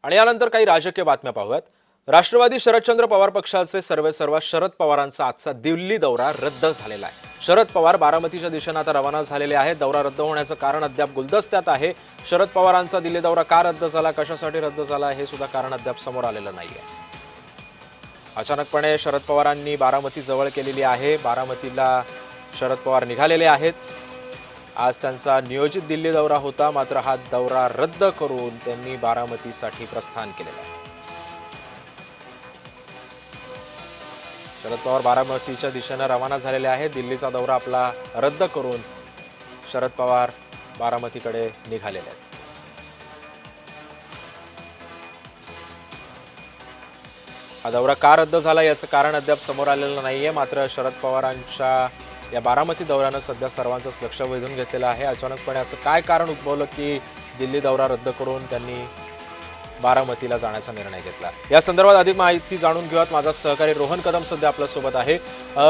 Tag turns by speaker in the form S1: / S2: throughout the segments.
S1: आणि यानंतर काही राजकीय बातम्या पाहूयात। राष्ट्रवादी शरदचंद्र पवार पक्षाचे सर्वेसर्वा शरद पवारांचा आजचा दिल्ली दौरा रद्द झालेला आहे। शरद पवार बारामतीच्या दिशेने आता रवाना झालेले आहेत। दौरा रद्द होण्याचं कारण अद्याप गुलदस्त्यात आहे। शरद पवारांचा दिल्ली दौरा का रद्द झाला, कशासाठी रद्द झाला हे सुद्धा कारण अद्याप समोर आलेलं नाहीये। अचानकपणे शरद पवारांनी बारामती जवळ केलेली आहे। बारामतीला शरद पवार निघालेले आहेत। आज त्यांचा नियोजित दिल्ली दौरा होता, मात्र हा दौरा रद्द करून त्यांनी बारामतीसाठी प्रस्थान केलेलं आहे। शरद पवार बारामतीच्या दिशेने रवाना झालेले आहेत। दिल्लीचा दौरा आपला रद्द करून शरद पवार बारामतीकडे निघालेले आहेत। हा दौरा का रद्द झाला याचं कारण अद्याप समोर आलेलं नाहीये, मात्र शरद पवारांच्या या बारामती दौऱ्यानं सध्या सर्वांचंच लक्ष वेधून घेतलेलं आहे। अचानकपणे असं काय कारण उद्भवलं की दिल्ली दौरा रद्द करून त्यांनी बारामतीला जाण्याचा निर्णय घेतला। या संदर्भात अधिक माहिती जाणून घेऊयात। माझा सहकारी रोहन कदम सध्या आपल्या सोबत आहे।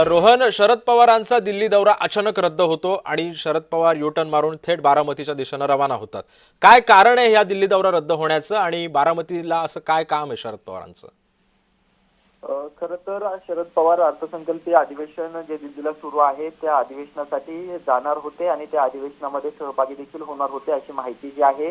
S1: रोहन, शरद पवारांचा दिल्ली दौरा अचानक रद्द होतो आणि शरद पवार युटर्न मारून थेट बारामतीच्या दिशेने रवाना होतात। काय कारण आहे या दिल्ली दौरा रद्द होण्याचं आणि बारामतीला असं काय काम आहे शरद पवारांचं?
S2: खरं तर शरद पवार अर्थसंकल्पीय अधिवेशन जे दिल्लीला सुरू आहे त्या अधिवेशनासाठी जाणार होते आणि त्या अधिवेशनामध्ये सहभागी देखील होणार होते अशी माहिती जी आहे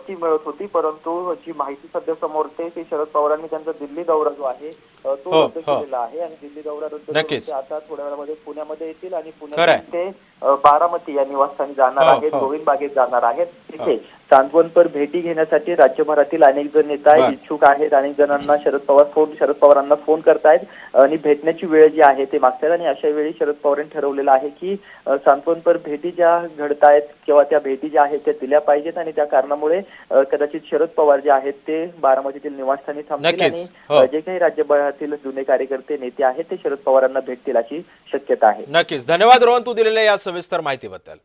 S2: ती मिळत होती। परंतु जी माहिती सध्या समोर येते ती शरद पवारांनी त्यांचा दिल्ली दौरा जो आहे तो रद्द केलेला आहे आणि दिल्ली दौरा रद्द करून ते आता थोड्या वेळामध्ये पुण्यामध्ये येतील आणि पुण्यात ते बारामती या निवासस्थानी जाणार आहेत, गोविंद बागेत जाणार आहेत। तिथे सांत्वनपर भेटी घेण्यासाठी राज्यभरातील अनेक जण नेता इच्छुक आहेत। अनेक जणांना शरद पवारांना फोन करतायत आणि भेटण्याची वेळ जी आहे ते मागतायत आणि अशा वेळी शरद पवारांनी ठरवलेलं आहे की सांत्वनपर भेटी ज्या घडतायत किंवा त्या भेटी ज्या आहेत त्या दिल्या पाहिजेत आणि त्या कारणामुळे कदाचित शरद पवार जे आहेत ते बारामतीतील निवासस्थानी थांबतील आणि जे काही राज्यभरातील जुने कार्यकर्ते नेते आहेत ते शरद पवारांना भेटतील अशी शक्यता आहे।
S1: नक्कीच, धन्यवाद रोहन, तू दिलेल्या या सविस्तर माहितीबद्दल।